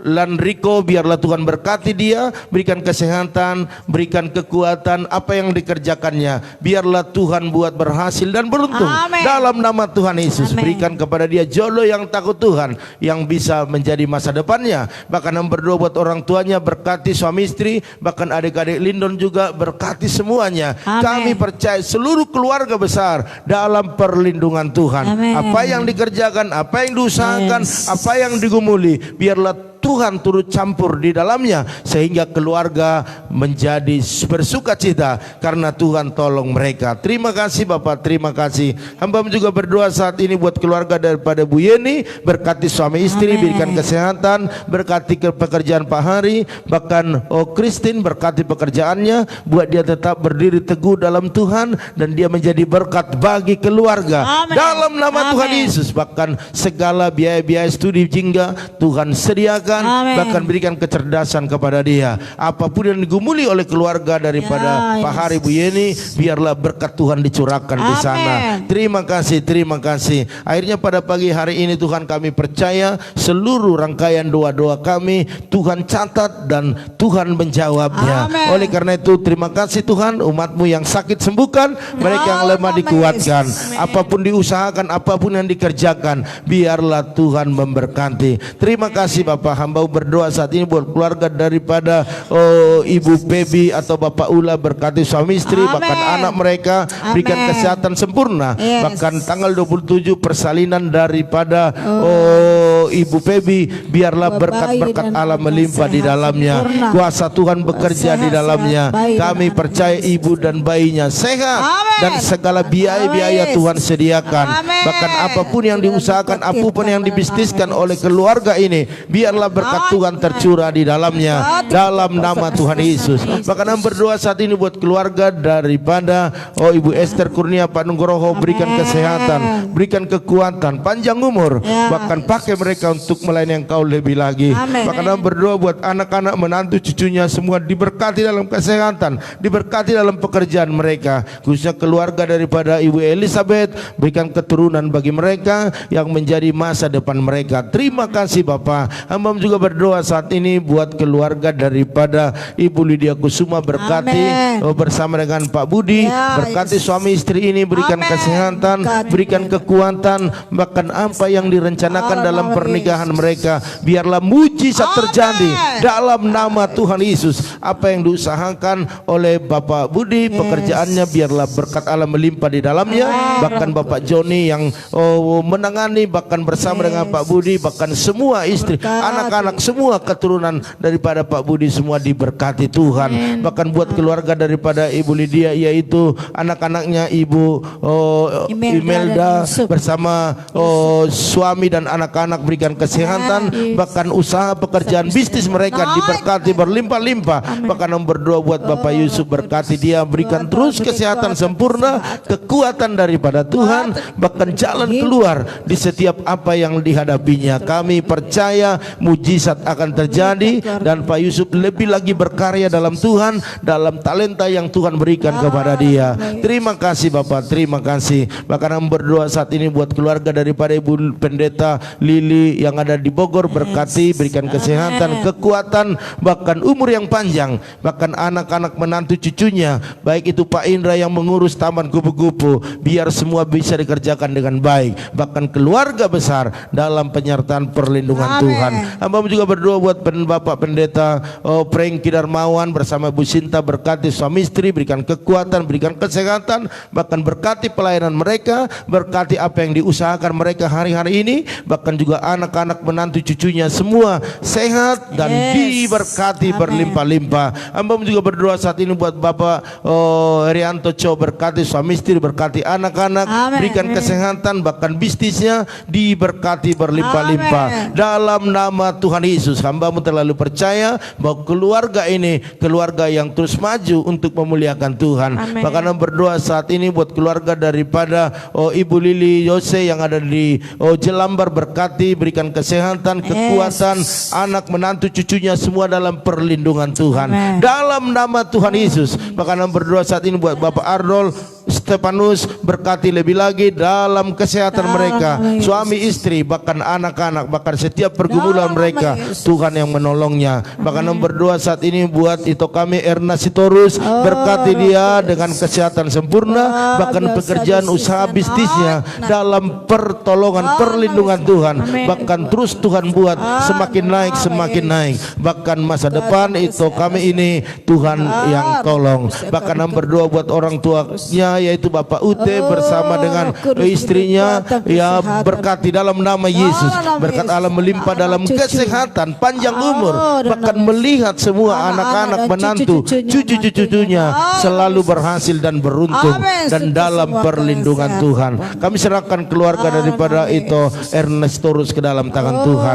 Landriko, biarlah Tuhan berkati dia, berikan kesehatan, berikan kekuatan, apa yang dikerjakannya, biarlah Tuhan buat berhasil dan beruntung. Amin. Dalam nama Tuhan Yesus, Amin. berikan kepada dia jodoh yang takut Tuhan, yang bisa menjadi masa depannya. Bahkan yang berdoa buat orang tuanya, berkati suami istri, bahkan adik-adik Lindon juga berkati semuanya. Amin. Kami percaya seluruh keluarga besar dalam perlindungan Tuhan. Amin. Apa yang dikerjakan, apa yang diusahakan, Yes. apa yang digumuli, biarlah Tuhan turut campur di dalamnya, sehingga keluarga menjadi bersuka cita karena Tuhan tolong mereka. Terima kasih Bapak, terima kasih. Hamba juga berdoa saat ini buat keluarga daripada Bu Yeni, berkati suami istri, Amin. berikan kesehatan, berkati ke pekerjaan Pak Hari, bahkan Christine berkati pekerjaannya, buat dia tetap berdiri teguh dalam Tuhan dan dia menjadi berkat bagi keluarga. Amin. Dalam nama Tuhan Amin. Yesus, bahkan segala biaya-biaya studi jingga Tuhan sediakan. Amin. Bahkan berikan kecerdasan kepada dia. Apapun yang digumuli oleh keluarga daripada Ya, Pak yes. Hari, Bu Yeni, biarlah berkat Tuhan dicurahkan di Amin. sana. Terima kasih, terima kasih. Akhirnya pada pagi hari ini Tuhan, kami percaya seluruh rangkaian doa-doa kami Tuhan catat dan Tuhan menjawabnya. Amin. Oleh karena itu terima kasih Tuhan, umat-Mu yang sakit sembuhkan, mereka yang lemah Amin. dikuatkan. Amin. Apapun diusahakan, apapun yang dikerjakan, biarlah Tuhan memberkati. Terima kasih Bapak, hamba berdoa saat ini buat keluarga daripada Ibu Pebi atau Bapak Ula, berkati suami istri, Amin. bahkan anak mereka, berikan Amin. kesehatan sempurna. Yes. Bahkan tanggal 27 persalinan daripada Ibu Pebi, biarlah Bayi berkat-berkat dan Allah melimpah di sehat dalamnya. sempurna. Kuasa Tuhan bekerja di Sehat, dalamnya. sehat, bayi Kami dan percaya ibu dan bayinya sehat, Amin. dan segala biaya-biaya Amin. Tuhan sediakan. Amin. Bahkan apapun yang Sudah diusahakan, dipakirkan apapun yang dalam dibisniskan nama oleh keluarga ini, biarlah berkat Tuhan tercurah di dalamnya dalam nama Tuhan Yesus. Bahkan kami berdoa saat ini buat keluarga daripada Ibu Esther Kurnia Pak Nugroho, berikan kesehatan, berikan kekuatan, panjang umur, Ya. bahkan pakai mereka untuk melayani Engkau lebih lagi. Amin. Bahkan kami berdoa buat anak-anak, menantu, cucunya semua diberkati dalam kesehatan, diberkati dalam pekerjaan mereka, khususnya keluarga daripada Ibu Elizabeth, berikan keturunan bagi mereka yang menjadi masa depan mereka. Terima kasih Bapak. Hamba juga berdoa saat ini buat keluarga daripada Ibu Lydia Kusuma, berkati Amin. bersama dengan Pak Budi, Ya, berkati Yesus. suami istri ini, berikan Amin. kesehatan, Berkati. berikan kekuatan, bahkan apa yang direncanakan Dalam dalam nama pernikahan mereka, biarlah mujizat Amin. terjadi dalam nama Tuhan Yesus. Apa yang diusahakan oleh Bapak Budi, pekerjaannya biarlah berkat Allah melimpah di dalamnya. Bahkan Bapak Joni yang menangani, bahkan bersama dengan Pak Budi, bahkan semua istri, Berkati. anak-anak, semua keturunan daripada Pak Budi semua diberkati Tuhan. Bahkan buat keluarga daripada Ibu Lydia, yaitu anak-anaknya Ibu Imelda dan Yusuf. bersama suami dan anak-anak, berikan kesehatan, bahkan usaha pekerjaan bisnis mereka diberkati berlimpah-limpah. Bahkan berdoa buat Bapak Yusuf, berkati dia, berikan terus kesehatan sempurna, kekuatan daripada Tuhan, bahkan jalan keluar di setiap apa yang dihadapinya. Kami percaya mujizat akan terjadi dan Pak Yusuf lebih lagi berkarya dalam Tuhan, dalam talenta yang Tuhan berikan kepada dia. Terima kasih Bapak, terima kasih. Bahkan kami berdoa saat ini buat keluarga daripada Ibu Pendeta Lili yang ada di Bogor, berkati, berikan kesehatan, kekuatan, bahkan umur yang panjang, bahkan anak-anak, menantu, cucunya, baik itu Pak Indra yang mengurus Taman Kupu-Kupu, biar semua bisa dikerjakan dengan baik, bahkan keluarga besar dalam penyertaan perlindungan Amin. Tuhan. Hamba juga berdoa buat Bapak Pendeta Prengki Darmawan bersama Bu Sinta, berkati suami istri, berikan kekuatan, berikan kesehatan, bahkan berkati pelayanan mereka, berkati apa yang diusahakan mereka hari-hari ini, bahkan juga anak-anak menantu cucunya semua sehat dan diberkati berlimpah-limpah. Hamba juga berdoa saat ini buat Bapak Herianto Cho, berkati suami istri, berkati anak-anak, berikan kesehatan, bahkan bisnisnya diberkati berlimpah-limpah. Dalam nama Tuhan Yesus, hamba-Mu terlalu percaya bahwa keluarga ini keluarga yang terus maju untuk memuliakan Tuhan. Bahkan berdoa saat ini buat keluarga daripada Ibu Lili Yose yang ada di Jelambar, berkati, berikan kesehatan, kekuatan, anak menantu cucunya semua dalam perlindungan Tuhan. Dalam nama Tuhan Yesus. Bahkan berdoa saat ini buat Bapak Ardol Stefanus, berkati lebih lagi dalam kesehatan mereka, suami istri, bahkan anak-anak, bahkan setiap pergumulan mereka, Tuhan yang menolongnya. Bahkan berdoa saat ini buat itu kami Erna Sitorus, berkati dia dengan kesehatan sempurna, bahkan pekerjaan usaha bisnisnya dalam pertolongan perlindungan Tuhan, bahkan terus Tuhan buat semakin naik semakin naik, bahkan masa depan itu kami ini Tuhan yang tolong. Bahkan berdoa buat orang tuanya yaitu Bapak Ute bersama dengan istrinya, ya berkati dalam nama Yesus, berkat Allah melimpah dalam kesehatan, panjang umur, bahkan melihat semua anak-anak menantu cucu-cucunya selalu berhasil dan beruntung dan dalam perlindungan Tuhan. Kami serahkan keluarga daripada itu Ernestorus ke dalam tangan Tuhan.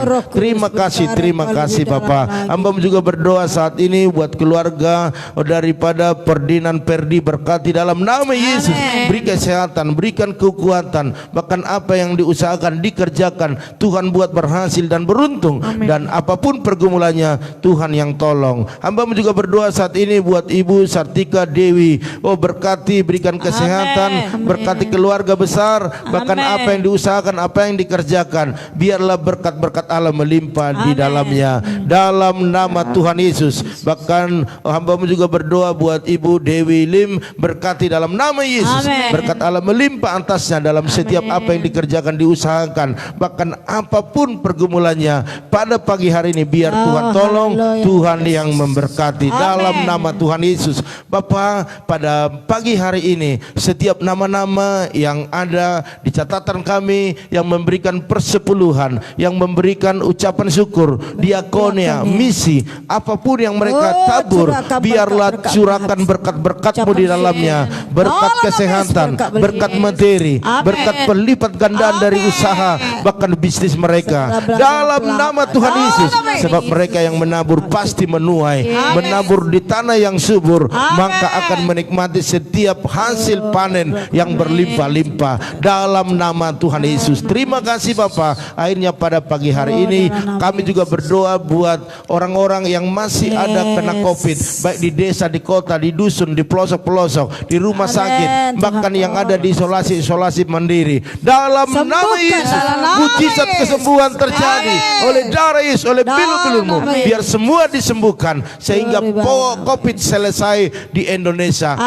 Terima kasih Bapak. Hamba juga berdoa saat ini buat keluarga daripada Ferdinand Perdi, berkati dalam nama Yesus, beri kesehatan, berikan kekuatan, bahkan apa yang diusahakan dikerjakan, Tuhan buat berhasil dan beruntung. Dan apapun pergumulannya, Tuhan yang tolong. Hamba juga berdoa saat ini buat Ibu Sartika Dewi, berkati, berikan kesehatan, berkati keluarga besar, bahkan apa yang diusahakan, apa yang dikerjakan, biarlah berkat-berkat Allah melimpah di dalamnya, dalam nama Tuhan Yesus. Bahkan hamba juga berdoa buat Ibu Dewi Lim, berkati dalam nama Yesus, berkat Allah melimpah atasnya dalam setiap apa yang dikerjakan, diusahakan, bahkan apapun pergumulannya pada pagi hari ini, biar Tuhan tolong, Tuhan yang memberkati dalam nama Tuhan Yesus. Bapa, pada pagi hari ini setiap nama-nama yang ada di catatan kami yang memberikan persepuluhan, yang memberikan ucapan syukur, diakonia, misi, apapun yang mereka tabur, biarlah curahkan berkat-berkat-Mu di dalamnya, berkat kesehatan, berkat materi, berkat pelipat gandaan dari usaha, bahkan bisnis mereka, dalam nama Tuhan Yesus. Sebab mereka yang menabur pasti menuai, menabur di tanah yang subur, maka akan menikmati setiap hasil panen yang berlimpah-limpah, dalam nama Tuhan Yesus. Terima kasih Bapa. Akhirnya pada pagi hari ini kami juga berdoa buat orang-orang yang masih ada kena COVID, baik di desa, di kota, di dusun, di pelosok-pelosok, di rumah sakit, bahkan yang ada di isolasi mandiri, dalam nama Yesus. Mujizat kesembuhan terjadi oleh darah Yesus, oleh bilur-bilur-Mu, biar semua disembuhkan sehingga COVID selesai di Indonesia.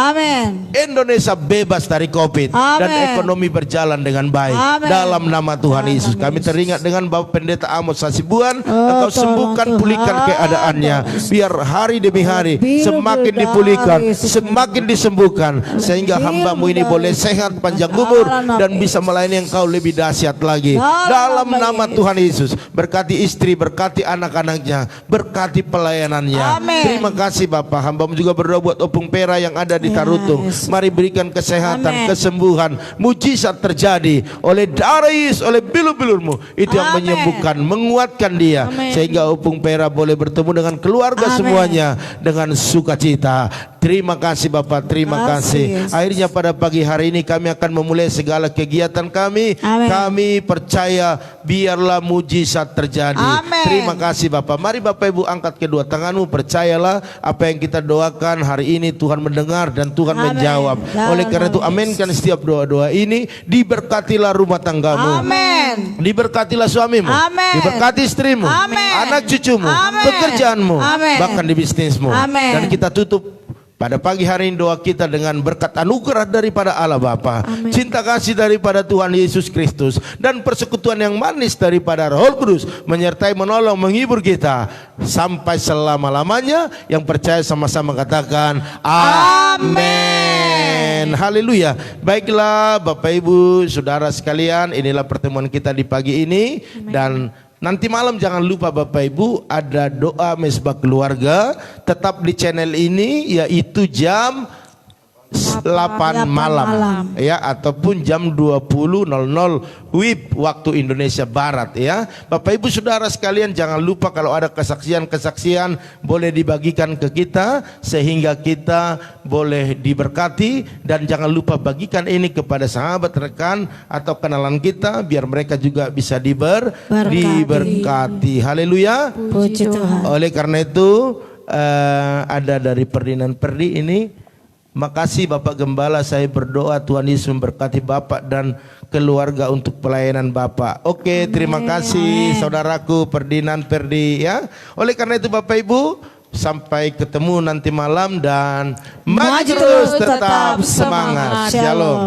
Indonesia bebas dari COVID dan ekonomi berjalan dengan baik, dalam nama Tuhan Yesus. Kami teringat dengan Bapak Pendeta Amos Hasibuan, Engkau sembuhkan, pulihkan keadaannya, biar hari demi hari semakin dipulihkan, semakin disembuhkan, sehingga hamba-Mu ini boleh sehat, panjang umur, dan bisa melayani Engkau lebih dahsyat lagi, dalam nama Tuhan Yesus. Berkati istri, berkati anak-anaknya, berkati pelayanannya. Terima kasih Bapak. Hamba-Mu juga berdoa buat Opung Pera yang ada di Tarutung. Mari berikan kesehatan, kesembuhan, mujizat terjadi oleh darah Yesus, oleh bilur-bilur-Mu, itu yang menyembuhkan, menguatkan dia, sehingga Opung Pera boleh bertemu dengan keluarga semuanya dengan sukacita. Terima kasih Bapak, terima kasih. Akhirnya pada pagi hari ini kami akan memulai segala kegiatan kami. Kami percaya biarlah mujizat terjadi. Terima kasih Bapak. Mari Bapak Ibu angkat kedua tanganmu, percayalah apa yang kita doakan hari ini Tuhan mendengar dan Tuhan menjawab. Oleh karena itu aminkan setiap doa-doa ini. Diberkatilah rumah tanggamu, diberkatilah suamimu, diberkati istrimu, anak cucumu, pekerjaanmu, bahkan di bisnismu. Dan kita tutup Pada pagi hari ini doa kita dengan berkat anugerah daripada Allah Bapa, cinta kasih daripada Tuhan Yesus Kristus, dan persekutuan yang manis daripada Roh Kudus menyertai, menolong, menghibur kita sampai selama-lamanya. Yang percaya sama-sama katakan amin. Haleluya. Baiklah Bapak Ibu Saudara sekalian, inilah pertemuan kita di pagi ini. Dan nanti malam jangan lupa Bapak Ibu, ada doa mesbah keluarga tetap di channel ini, yaitu jam 8 malam ya, ataupun jam 20.00 WIB waktu Indonesia Barat ya. Bapak Ibu Saudara sekalian, jangan lupa kalau ada kesaksian-kesaksian boleh dibagikan ke kita sehingga kita boleh diberkati, dan jangan lupa bagikan ini kepada sahabat, rekan atau kenalan kita biar mereka juga bisa diberkati. Haleluya. Puji Tuhan. Oleh karena itu ada dari Perdinan Perdi ini. Makasih Bapak Gembala, saya berdoa Tuhan Yesus memberkati Bapak dan keluarga untuk pelayanan Bapak. Oke, terima kasih saudaraku Perdinan Perdi ya. Oleh karena itu Bapak Ibu, sampai ketemu nanti malam dan maju terus tetap semangat. Shalom.